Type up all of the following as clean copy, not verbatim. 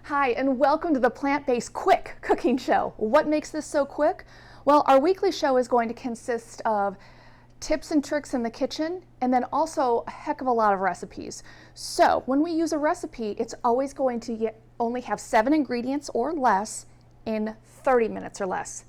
Hi, and welcome to the Plant-Based Quick Cooking Show. What makes this so quick? Well, our weekly show is going to consist of tips and tricks in the kitchen, and then also a heck of a lot of recipes. So when we use a recipe, it's always going to only have 7 ingredients or less in 30 minutes or less.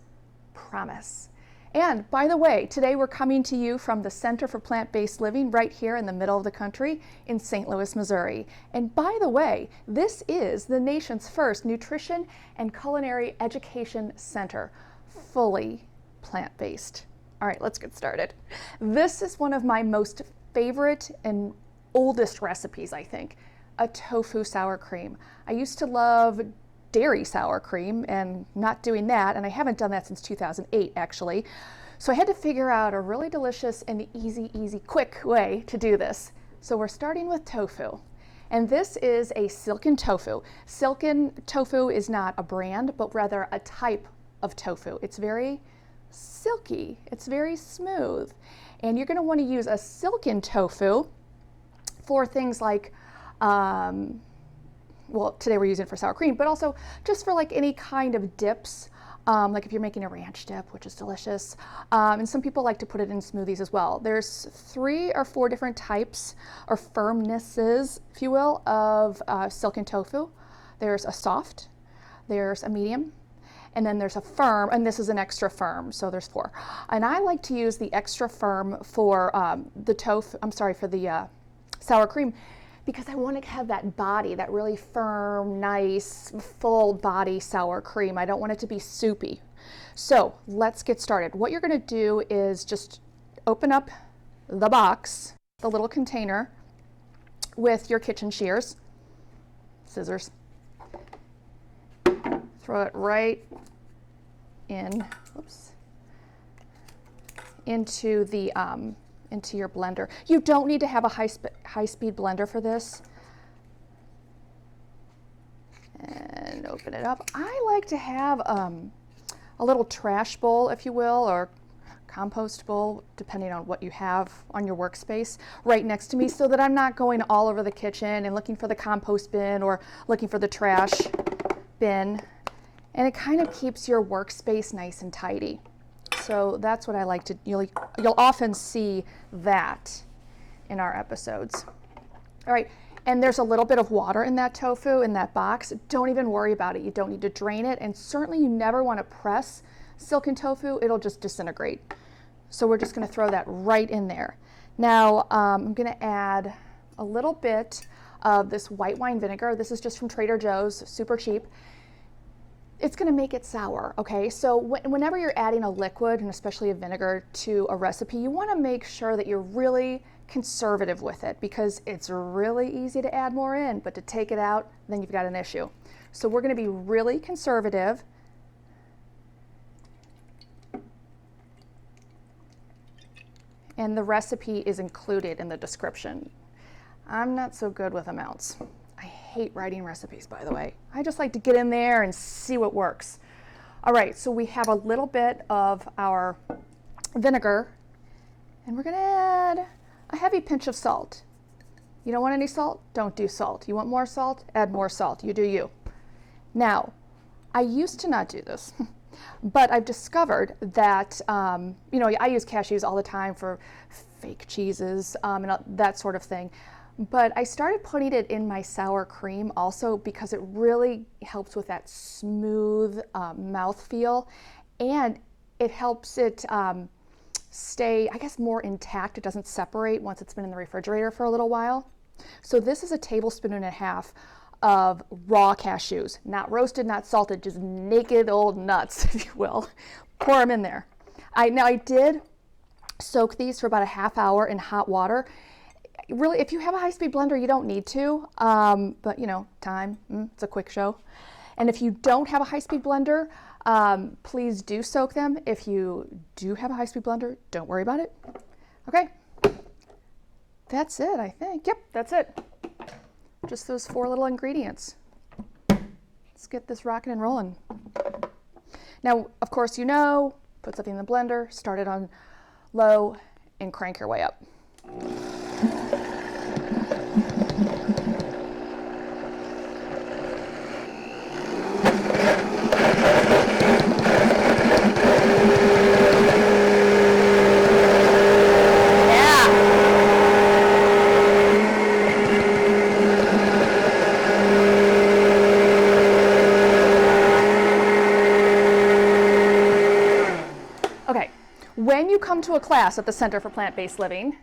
Promise. And by the way, today we're coming to you from the Center for Plant-Based Living right here in the middle of the country in St. Louis, Missouri. And by the way, this is the nation's first nutrition and culinary education center, fully plant-based. All right, let's get started. This is one of my most favorite and oldest recipes, I think, a tofu sour cream. I used to love dairy sour cream and not doing that, and I haven't done that since 2008 actually. So I had to figure out a really delicious and easy, quick way to do this. So we're starting with tofu. And this is a silken tofu. Silken tofu is not a brand, but rather a type of tofu. It's very silky, it's very smooth. And you're gonna wanna use a silken tofu for things like well, today we're using it for sour cream, but also just for like any kind of dips, like if you're making a ranch dip, which is delicious. And some people like to put it in smoothies as well. There's 3 or 4 different types or firmnesses, if you will, of silken tofu. There's a soft, there's a medium, and then there's a firm, and this is an extra firm, so there's 4. And I like to use the extra firm for for the sour cream, because I want to have that body, that really firm, nice, full body sour cream. I don't want it to be soupy. So let's get started. What you're going to do is just open up the box, the little container, with your kitchen shears, scissors. Throw it right in, into your blender. You don't need to have a high-speed blender for this. And open it up. I like to have a little trash bowl, if you will, or compost bowl, depending on what you have on your workspace, right next to me, so that I'm not going all over the kitchen and looking for the compost bin or looking for the trash bin. And it kind of keeps your workspace nice and tidy. So that's what I like to, you'll often see that in our episodes. All right, and there's a little bit of water in that tofu, in that box. Don't even worry about it. You don't need to drain it, and certainly you never want to press silken tofu. It'll just disintegrate. So we're just gonna throw that right in there. Now, I'm gonna add a little bit of this white wine vinegar. This is just from Trader Joe's, super cheap. It's going to make it sour, okay? So whenever you're adding a liquid, and especially a vinegar, to a recipe, you want to make sure that you're really conservative with it, because it's really easy to add more in, but to take it out, then you've got an issue. So we're going to be really conservative. And the recipe is included in the description. I'm not so good with amounts. I hate writing recipes, by the way. I just like to get in there and see what works. All right, so we have a little bit of our vinegar, and we're gonna add a heavy pinch of salt. You don't want any salt? Don't do salt. You want more salt? Add more salt. You do you. Now, I used to not do this, but I've discovered that, you know, I use cashews all the time for fake cheeses and that sort of thing. But I started putting it in my sour cream also, because it really helps with that smooth mouthfeel, and it helps it stay, I guess, more intact. It doesn't separate once it's been in the refrigerator for a little while. So this is a tablespoon and a half of raw cashews, not roasted, not salted, just naked old nuts, if you will. Pour them in there. Now I did soak these for about a half hour in hot water. Really, if you have a high-speed blender, you don't need to, but you know, time, it's a quick show. And if you don't have a high-speed blender, please do soak them. If you do have a high-speed blender, don't worry about it. Okay, that's it, I think. Yep, that's it. Just those 4 little ingredients. Let's get this rocking and rolling. Now, of course, you know, put something in the blender, start it on low, and crank your way up. come to a class at the Center for Plant-Based Living,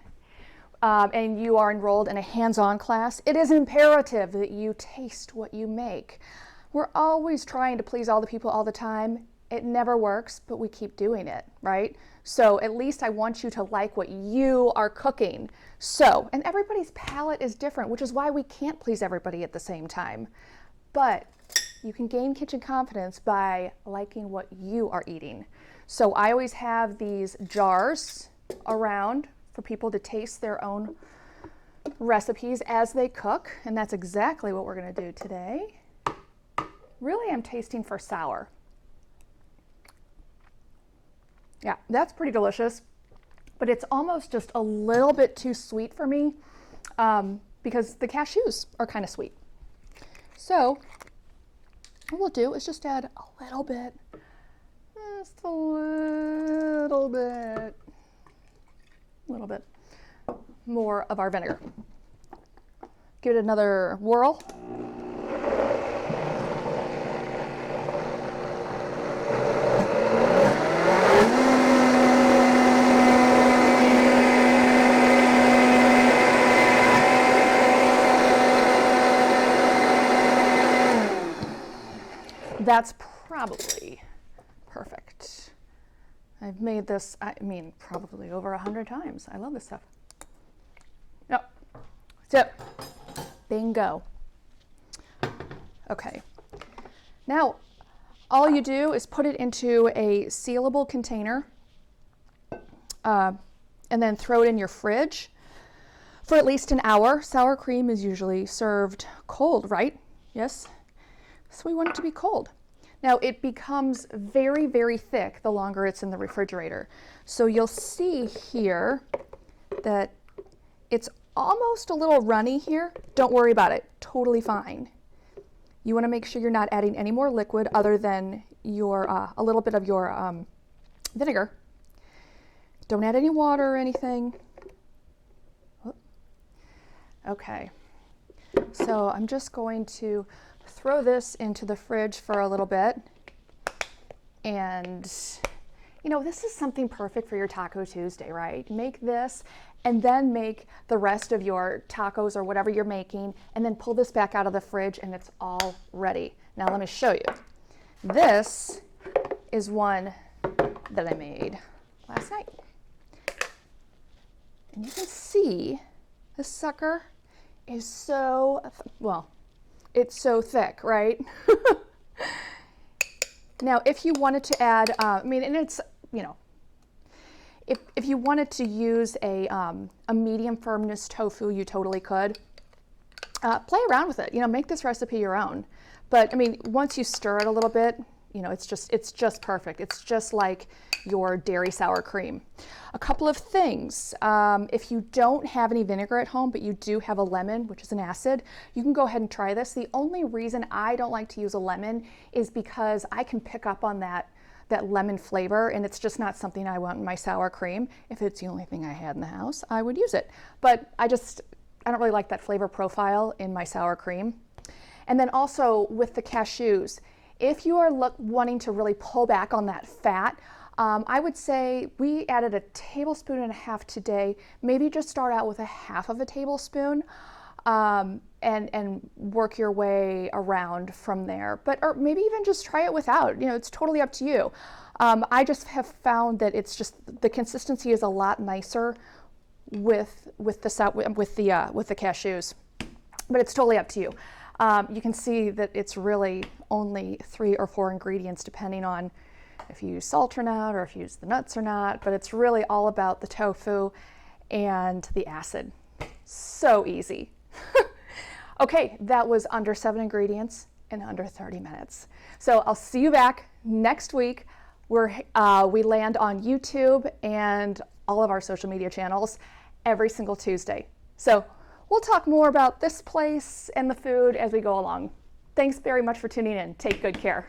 and you are enrolled in a hands-on class, it is imperative that you taste what you make. We're always trying to please all the people all the time. It never works, but we keep doing it, right? So at least I want you to like what you are cooking. So, and everybody's palate is different, which is why we can't please everybody at the same time. But you can gain kitchen confidence by liking what you are eating. So I always have these jars around for people to taste their own recipes as they cook, and that's exactly what we're going to do today. Really, I'm tasting for sour. Yeah, that's pretty delicious, but it's almost just a little bit too sweet for me because the cashews are kind of sweet. So what we'll do is just add a little bit, just a little bit more of our vinegar. Give it another whirl. That's probably perfect. I've made this, I mean, probably over 100 times. I love this stuff. Yep. So, bingo. Okay. Now, all you do is put it into a sealable container and then throw it in your fridge for at least an hour. Sour cream is usually served cold, right? Yes? So we want it to be cold. Now it becomes very, very thick the longer it's in the refrigerator. So you'll see here that it's almost a little runny here. Don't worry about it, totally fine. You want to make sure you're not adding any more liquid other than your a little bit of your vinegar. Don't add any water or anything. Okay, so I'm just going to throw this into the fridge for a little bit. And, you know, this is something perfect for your Taco Tuesday, right? Make this and then make the rest of your tacos or whatever you're making, and then pull this back out of the fridge and it's all ready. Now let me show you. This is one that I made last night. And you can see this sucker is so, well, it's so thick, right? Now, if you wanted to add, I mean, and it's, you know, if you wanted to use a medium firmness tofu, you totally could. Play around with it, you know, make this recipe your own. But I mean, once you stir it a little bit, you know, it's just perfect. It's just like your dairy sour cream. A couple of things. If you don't have any vinegar at home, but you do have a lemon, which is an acid, you can go ahead and try this. The only reason I don't like to use a lemon is because I can pick up on that lemon flavor, and it's just not something I want in my sour cream. If it's the only thing I had in the house, I would use it. But I don't really like that flavor profile in my sour cream. And then also with the cashews, if you are wanting to really pull back on that fat, I would say we added 1.5 tablespoons today. Maybe just start out with 1/2 tablespoon and work your way around from there. Or maybe even just try it without. You know, it's totally up to you. I just have found that it's just the consistency is a lot nicer with the cashews. But it's totally up to you. You can see that it's really only 3 or 4 ingredients depending on if you use salt or not, or if you use the nuts or not, but it's really all about the tofu and the acid. So easy. Okay, that was under 7 ingredients in under 30 minutes. So I'll see you back next week. We land on YouTube and all of our social media channels every single Tuesday. So we'll talk more about this place and the food as we go along. Thanks very much for tuning in. Take good care.